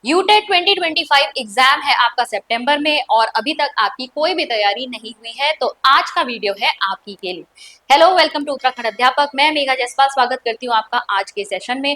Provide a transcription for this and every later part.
UTET 2025 exam है आपका सितंबर में और अभी तक आपकी कोई भी तैयारी नहीं हुई है तो आज का वीडियो है आपकी के लिए। हेलो, वेलकम टू उत्तराखंड अध्यापक। मैं मेघा जसपाल स्वागत करती हूँ आपका आज के सेशन में।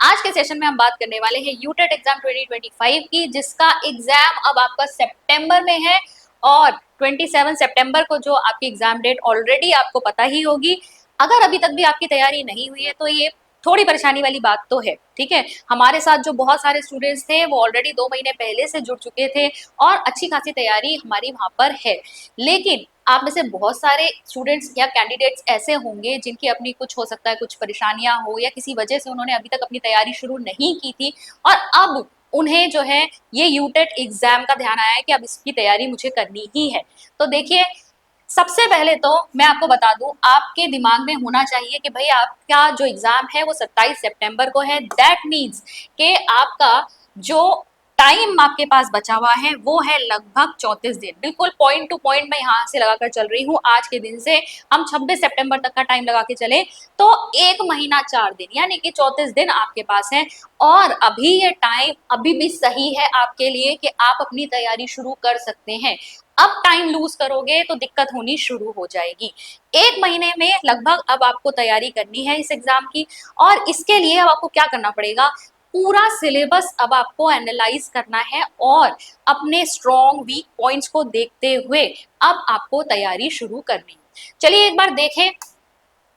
आज के सेशन में हम बात करने वाले हैं यूटेट एग्जाम 2025 की, जिसका एग्जाम अब आपका सितंबर में है और 27 सितंबर को जो आपकी एग्जाम डेट ऑलरेडी आपको पता ही होगी। अगर अभी तक भी आपकी तैयारी नहीं हुई है तो ये थोड़ी परेशानी वाली बात तो है, ठीक है। हमारे साथ जो बहुत सारे स्टूडेंट्स थे वो ऑलरेडी 2 महीने पहले से जुड़ चुके थे और अच्छी खासी तैयारी हमारी वहां पर है, लेकिन आप में से बहुत सारे स्टूडेंट्स या कैंडिडेट्स ऐसे होंगे जिनकी अपनी कुछ हो सकता है कुछ परेशानियां हो या किसी वजह से उन्होंने अभी तक अपनी तैयारी शुरू नहीं की थी और अब उन्हें जो है ये यूटेट एग्जाम का ध्यान आया है कि अब इसकी तैयारी मुझे करनी ही है। तो देखिए, सबसे पहले तो मैं आपको बता दूं, आपके दिमाग में होना चाहिए कि भाई आपका जो एग्जाम है वो 27 सितंबर को है। दैट मीन्स कि आपका जो टाइम आपके पास बचा हुआ है वो है लगभग 34 दिन। बिल्कुल पॉइंट टू पॉइंट मैं यहाँ से लगाकर चल रही हूँ। आज के दिन से हम 26 सितंबर तक का टाइम लगा के चले तो 1 महीना 4 दिन यानी कि 34 दिन आपके पास है और अभी ये टाइम अभी भी सही है आपके लिए कि आप अपनी तैयारी शुरू कर सकते हैं। अब टाइम लूज करोगे तो दिक्कत होनी शुरू हो जाएगी। 1 महीने में लगभग अब आपको तैयारी करनी है इस एग्जाम की और इसके लिए अब आपको क्या करना पड़ेगा, पूरा सिलेबस अब आपको एनालाइज करना है और अपने स्ट्रॉन्ग वीक पॉइंट्स को देखते हुए अब आपको तैयारी शुरू करनी है। चलिए एक बार देखें,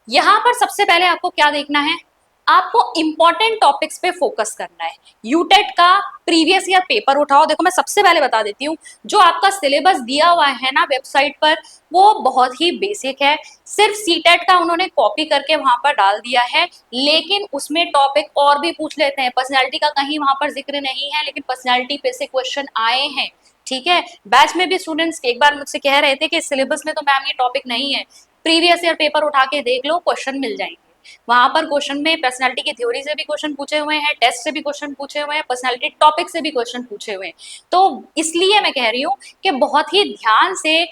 यहाँ पर सबसे पहले आपको क्या देखना है, आपको इंपॉर्टेंट टॉपिक्स पे फोकस करना है। यूटेट का प्रीवियस ईयर पेपर उठाओ। देखो, मैं सबसे पहले बता देती हूँ, जो आपका सिलेबस दिया हुआ है ना वेबसाइट पर वो बहुत ही बेसिक है। सिर्फ सीटेट का उन्होंने कॉपी करके वहां पर डाल दिया है, लेकिन उसमें टॉपिक और भी पूछ लेते हैं। पर्सनैलिटी का कहीं वहां पर जिक्र नहीं है, लेकिन पर्सनैलिटी पे से क्वेश्चन आए हैं, ठीक है। बैच में भी स्टूडेंट्स एक बार मुझसे कह रहे थे कि सिलेबस में तो मैम ये टॉपिक नहीं है, प्रीवियस ईयर पेपर उठा के देख लो, क्वेश्चन मिल जाएंगे। वहां पर क्वेश्चन में पर्सनालिटी की थ्योरी से भी क्वेश्चन पूछे हुए हैं, टेस्ट से भी क्वेश्चन पूछे हुए हैं, पर्सनालिटी टॉपिक से भी क्वेश्चन पूछे हुए हैं। तो इसलिए मैं कह रही हूँ कि बहुत ही ध्यान से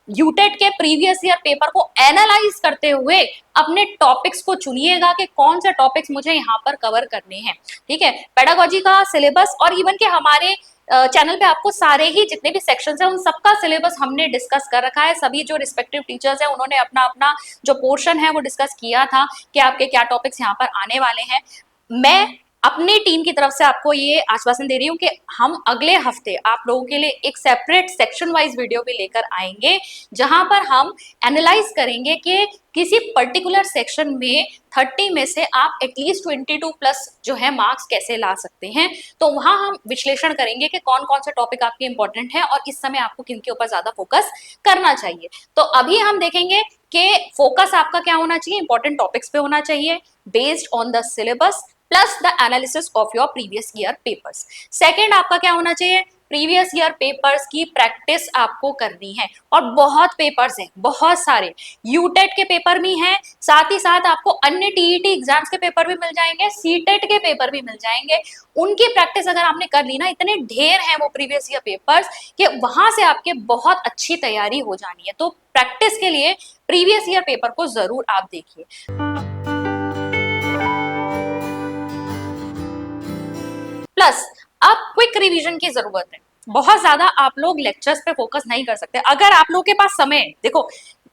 यूटेट के प्रीवियस ईयर पेपर को एनालाइज करते हुए अपने टॉपिक्स को चुनिएगा कि कौन से टॉपिक्स मुझे यहाँ पर कवर करने हैं, ठीक है। पेडागोजी का सिलेबस और इवन के हमारे चैनल पे आपको सारे ही जितने भी सेक्शंस हैं उन सबका सिलेबस हमने डिस्कस कर रखा है। सभी जो रिस्पेक्टिव टीचर्स हैं उन्होंने अपना अपना जो पोर्शन है वो डिस्कस किया था कि आपके क्या टॉपिक्स यहाँ पर आने वाले हैं। मैं अपनी टीम की तरफ से आपको ये आश्वासन दे रही हूँ कि हम अगले हफ्ते आप लोगों के लिए एक सेपरेट सेक्शन वाइज वीडियो भी लेकर आएंगे, जहां पर हम एनालाइज करेंगे कि किसी पर्टिकुलर सेक्शन में 30 में से आप एटलीस्ट 22 प्लस जो है मार्क्स कैसे ला सकते हैं। तो वहां हम विश्लेषण करेंगे कि कौन कौन से टॉपिक आपके इंपॉर्टेंट है और इस समय आपको किन के ऊपर ज्यादा फोकस करना चाहिए। तो अभी हम देखेंगे कि फोकस आपका क्या होना चाहिए, इंपॉर्टेंट टॉपिक्स पे होना चाहिए based on the syllabus plus the analysis of your previous year papers. Second आपका क्या होना चाहिए, प्रीवियस ईयर पेपर्स की प्रैक्टिस आपको करनी है और बहुत पेपर्स हैं, बहुत सारे यूटेट के पेपर भी हैं, साथ ही साथ आपको अन्य टीईटी एग्जाम्स के पेपर भी मिल जाएंगे, सीटेट के पेपर भी मिल जाएंगे। उनकी प्रैक्टिस अगर आपने कर ली ना, इतने ढेर हैं वो प्रीवियस ईयर पेपर्स कि वहां से आपके बहुत अच्छी तैयारी हो जानी है। तो प्रैक्टिस के लिए प्रीवियस ईयर पेपर को जरूर आप देखिए। प्लस अब क्विक रिवीजन की जरूरत है। बहुत ज्यादा आप लोग लेक्चर्स पे फोकस नहीं कर सकते। अगर आप लोगों के पास समय है, देखो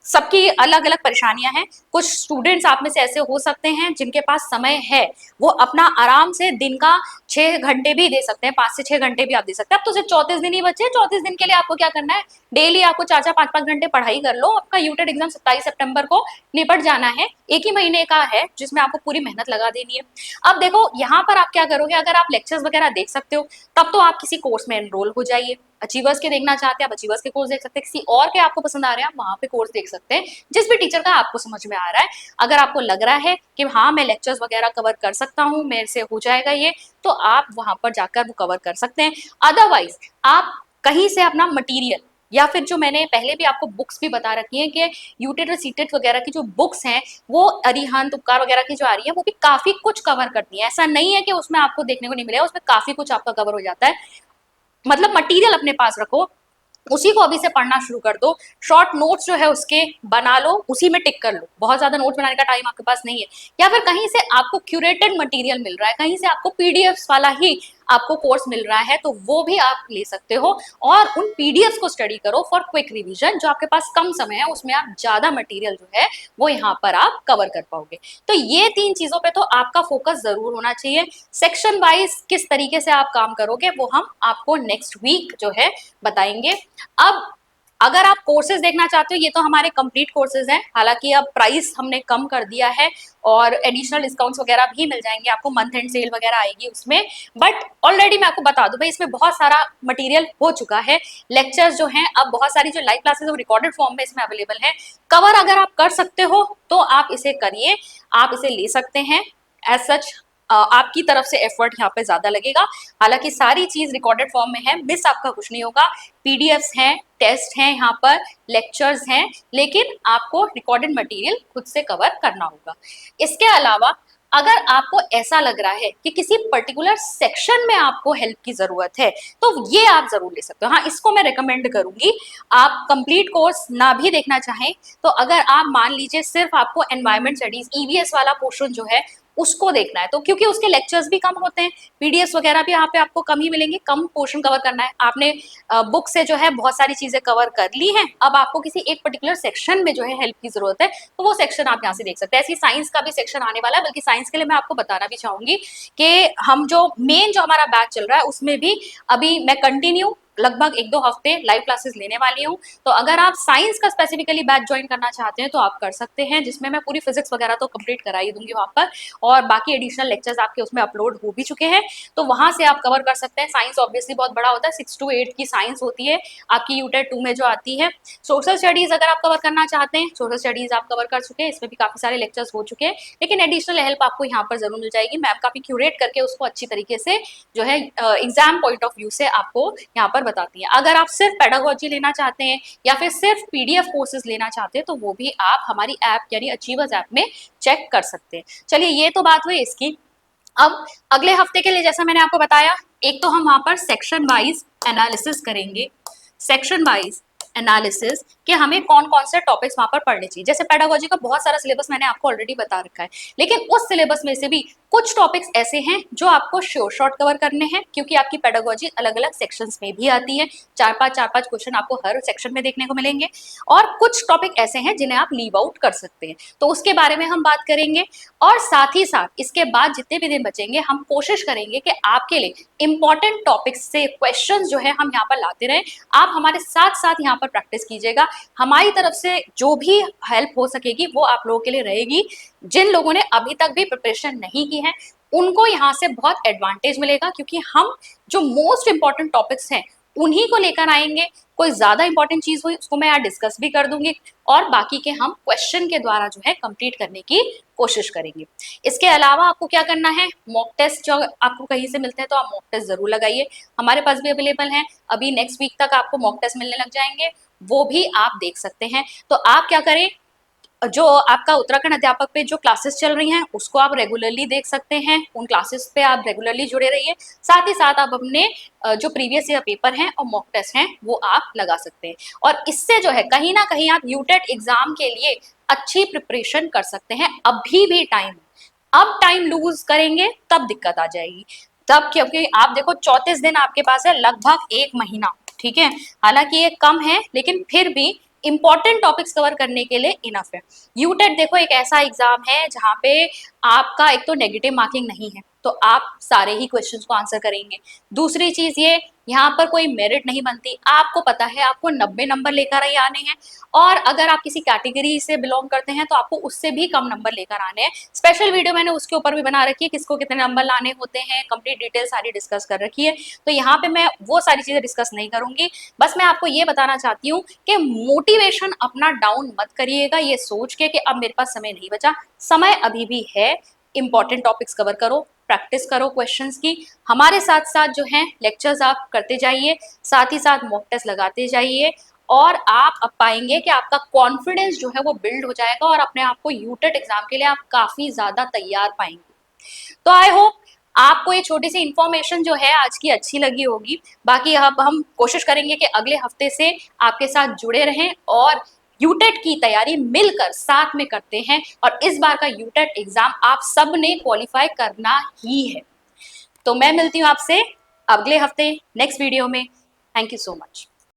सबकी अलग अलग परेशानियां हैं, कुछ स्टूडेंट्स आप में से ऐसे हो सकते हैं जिनके पास समय है, वो अपना आराम से दिन का 6 घंटे भी दे सकते हैं, 5 से 6 घंटे भी आप दे सकते हैं। अब तो सिर्फ 34 दिन ही बचे, 34 दिन के लिए आपको क्या करना है, डेली आपको 4-4 5-5 घंटे पढ़ाई कर लो। आपका यूटेट एग्जाम 27 सितंबर को निपट जाना है, 1 ही महीने का है जिसमें आपको पूरी मेहनत लगा देनी है। अब देखो यहाँ पर आप क्या करोगे, अगर आप लेक्चर्स वगैरह देख सकते हो तब तो आप किसी कोर्स में एनरोल हो जाइए। अचीवर्स के देखना चाहते हैं आप अचीवर्स के कोर्स देख सकते हैं, किसी और के आपको पसंद आ रहे हैं आप वहां पे कोर्स देख सकते हैं, जिस भी टीचर का आपको समझ में आ रहा है। अगर आपको लग रहा है कि हाँ मैं लेक्चर्स वगैरह कवर कर सकता हूँ, मेरे से हो जाएगा ये, तो आप वहां पर जाकर वो कवर कर सकते हैं। अदरवाइज आप कहीं से अपना मटीरियल या फिर जो मैंने पहले भी आपको बुक्स भी बता रखी है कि यूटेट और सीटेट वगैरह की जो बुक्स हैं वो अरिहंत उपकार वगैरह की जो आ रही है वो भी काफी कुछ कवर करती है। ऐसा नहीं है कि उसमें आपको देखने को नहीं मिलेगा, उसमें काफी कुछ आपका कवर हो जाता है। मतलब मटेरियल अपने पास रखो, उसी को अभी से पढ़ना शुरू कर दो। शॉर्ट नोट्स जो है उसके बना लो, उसी में टिक कर लो, बहुत ज्यादा नोट्स बनाने का टाइम आपके पास नहीं है। या फिर कहीं से आपको क्यूरेटेड मटेरियल मिल रहा है, कहीं से आपको पीडीएफ वाला ही आपको कोर्स मिल रहा है, तो वो भी आप ले सकते हो और उन पीडीएफ को स्टडी करो फॉर क्विक रिवीजन। जो आपके पास कम समय है उसमें आप ज्यादा मटेरियल जो है वो यहाँ पर आप कवर कर पाओगे। तो ये 3 चीजों पे तो आपका फोकस जरूर होना चाहिए। सेक्शन वाइज किस तरीके से आप काम करोगे वो हम आपको नेक्स्ट वीक जो है बताएंगे। अब अगर आप कोर्सेज देखना चाहते हो, ये तो हमारे कंप्लीट कोर्सेज हैं, हालांकि अब प्राइस हमने कम कर दिया है और एडिशनल डिस्काउंट्स वगैरह भी मिल जाएंगे आपको, मंथ एंड सेल वगैरह आएगी उसमें। बट ऑलरेडी मैं आपको बता दूं भाई, इसमें बहुत सारा मटेरियल हो चुका है। लेक्चर्स जो हैं, अब बहुत सारी जो लाइव क्लासेस वो रिकॉर्डेड फॉर्म में इसमें अवेलेबल है। कवर अगर आप कर सकते हो तो आप इसे करिए, आप इसे ले सकते हैं। एज सच आपकी तरफ से एफर्ट यहाँ पे ज्यादा लगेगा, हालांकि सारी चीज रिकॉर्डेड फॉर्म में है, मिस आपका कुछ नहीं होगा। पीडीएफ्स हैं, टेस्ट हैं, यहाँ पर लेक्चर्स हैं, लेकिन आपको रिकॉर्डेड मटेरियल खुद से कवर करना होगा। इसके अलावा अगर आपको ऐसा लग रहा है कि किसी पर्टिकुलर सेक्शन में आपको हेल्प की जरूरत है, तो ये आप जरूर ले सकते हो। हाँ, इसको मैं रिकमेंड करूंगी। आप कंप्लीट कोर्स ना भी देखना चाहें तो अगर आप मान लीजिए सिर्फ आपको एनवायरमेंट स्टडीज ईवीएस वाला पोर्शन जो है उसको देखना है, तो क्योंकि उसके लेक्चर्स भी कम होते हैं, पीडीएफ वगैरह भी यहाँ पे आपको कम ही मिलेंगे, कम पोर्शन कवर करना है आपने, बुक से जो है बहुत सारी चीजें कवर कर ली हैं, अब आपको किसी एक पर्टिकुलर सेक्शन में जो है हेल्प की जरूरत है, तो वो सेक्शन आप यहाँ से देख सकते हैं। ऐसी साइंस का भी सेक्शन आने वाला है, बल्कि साइंस के लिए मैं आपको बताना भी चाहूंगी कि हम जो मेन जो हमारा बैच चल रहा है उसमें भी अभी मैं कंटिन्यू लगभग 1-2 हफ्ते लाइव क्लासेस लेने वाली हूँ। तो अगर आप साइंस का स्पेसिफिकली बैच ज्वाइन करना चाहते हैं तो आप कर सकते हैं, जिसमें मैं पूरी फिजिक्स वगैरह तो कंप्लीट करा ही दूंगी वहां पर, और बाकी एडिशनल लेक्चर्स आपके उसमें अपलोड हो भी चुके हैं, तो वहां से आप कवर कर सकते हैं। साइंस ऑब्वियसली बहुत बड़ा होता है, 6 to 8 की साइंस होती है आपकी यूटेट 2 में जो आती है। सोशल स्टडीज अगर आप कवर करना चाहते हैं, सोशल स्टडीज आप कवर कर चुके हैं, इसमें भी काफी सारे लेक्चर्स हो चुके हैं, लेकिन एडिशनल हेल्प आपको यहाँ पर जरूर मिल जाएगी। मैम काफी क्यूरेट करके उसको अच्छी तरीके से जो है एग्जाम पॉइंट ऑफ व्यू से आपको यहाँ पर बताती है। अगर आप सिर्फ पेडागोजी लेना चाहते हैं या फिर सिर्फ पीडीएफ कोर्सेज लेना चाहते हैं तो वो भी आप हमारी ऐप यानी अचीवर्स ऐप में चेक कर सकते हैं। चलिए, ये तो बात हुई इसकी। अब अगले हफ्ते के लिए जैसा मैंने आपको बताया, एक तो हम वहां पर सेक्शन वाइज एनालिसिस करेंगे, सेक्शन वाइज एनालिसिस कि हमें कौन कौन से टॉपिक्स वहां पर पढ़ने चाहिए। जैसे पेडागोजी का बहुत सारा सिलेबस मैंने आपको ऑलरेडी बता रखा है, लेकिन उस सिलेबस में से भी कुछ टॉपिक्स ऐसे हैं जो आपको शॉर्ट कवर करने हैं, क्योंकि आपकी पेडागोजी अलग अलग सेक्शंस में भी आती है, 4-5 क्वेश्चन आपको हर सेक्शन में देखने को मिलेंगे, और कुछ टॉपिक ऐसे हैं जिन्हें आप लीव आउट कर सकते हैं, तो उसके बारे में हम बात करेंगे। और साथ ही साथ इसके बाद जितने भी दिन बचेंगे हम कोशिश करेंगे कि आपके लिए इंपॉर्टेंट टॉपिक्स से क्वेश्चंस जो है हम यहाँ पर लाते रहें। आप हमारे साथ साथ यहाँ पर प्रैक्टिस कीजिएगा, हमारी तरफ से जो भी हेल्प हो सकेगी वो आप लोगों के लिए रहेगी। जिन लोगों ने अभी तक भी प्रिपरेशन नहीं की है उनको यहाँ से बहुत एडवांटेज मिलेगा, क्योंकि हम जो मोस्ट इंपॉर्टेंट टॉपिक्स हैं उन्हीं को लेकर आएंगे। कोई ज्यादा इंपॉर्टेंट चीज हुई उसको मैं यहाँ डिस्कस भी कर दूंगी, और बाकी के हम क्वेश्चन के द्वारा जो है कंप्लीट करने की कोशिश करेंगे। इसके अलावा आपको क्या करना है, मॉक टेस्ट जो आपको कहीं से मिलते हैं तो आप मॉक टेस्ट जरूर लगाइए, हमारे पास भी अवेलेबल है। अभी नेक्स्ट वीक तक आपको मॉक टेस्ट मिलने लग जाएंगे, वो भी आप देख सकते हैं। तो आप क्या करें, जो आपका उत्तराखंड अध्यापक पे जो क्लासेस चल रही हैं उसको आप रेगुलरली देख सकते हैं, उन क्लासेस पे आप रेगुलरली जुड़े रहिए। साथ ही साथ आप अपने जो प्रीवियस ईयर पेपर हैं और मॉक टेस्ट हैं वो आप लगा सकते हैं, और इससे जो है कहीं ना कहीं आप यूटेट एग्जाम के लिए अच्छी प्रिपरेशन कर सकते हैं। अभी भी टाइम, अब टाइम लूज करेंगे तब दिक्कत आ जाएगी, तब क्योंकि आप देखो 34 दिन आपके पास है, लगभग 1 महीना, ठीक है। हालांकि ये कम है लेकिन फिर भी इंपॉर्टेंट टॉपिक्स कवर करने के लिए इनफ है। यूटेट देखो एक ऐसा एग्जाम है जहाँ पे आपका एक तो नेगेटिव मार्किंग नहीं है, तो आप सारे ही क्वेश्चंस को आंसर करेंगे। दूसरी चीज ये, यहाँ पर कोई मेरिट नहीं बनती, आपको पता है आपको 90 नंबर लेकर ही आने हैं, और अगर आप किसी कैटेगरी से बिलोंग करते हैं तो आपको उससे भी कम नंबर लेकर आने हैं। स्पेशल वीडियो मैंने उसके ऊपर भी बना रखी है, किसको कितने नंबर लाने होते हैं, कंप्लीट डिटेल सारी डिस्कस कर रखी है, तो यहाँ पे मैं वो सारी चीजें डिस्कस नहीं करूंगी। बस मैं आपको ये बताना चाहती हूँ कि मोटिवेशन अपना डाउन मत करिएगा ये सोच के कि अब मेरे पास समय नहीं बचा, समय अभी भी है। इंपॉर्टेंट टॉपिक्स कवर करो, प्रैक्टिस करो क्वेश्चंस की, हमारे साथ साथ जो है लेक्चर्स आप करते जाइए, साथ ही साथ मॉक टेस्ट लगाते जाइए, और आप अब पाएंगे कि आपका कॉन्फिडेंस जो है वो बिल्ड हो जाएगा और अपने आप को यूटेट एग्जाम के लिए आप काफी ज्यादा तैयार पाएंगे। तो आई होप आपको ये छोटी सी इंफॉर्मेशन जो है आज की अच्छी लगी होगी। बाकी अब हम कोशिश करेंगे कि अगले हफ्ते से आपके साथ जुड़े रहें और यूटेट की तैयारी मिलकर साथ में करते हैं, और इस बार का यूटेट एग्जाम आप सब ने क्वालिफाई करना ही है। तो मैं मिलती हूँ आपसे अगले हफ्ते नेक्स्ट वीडियो में। Thank you so much.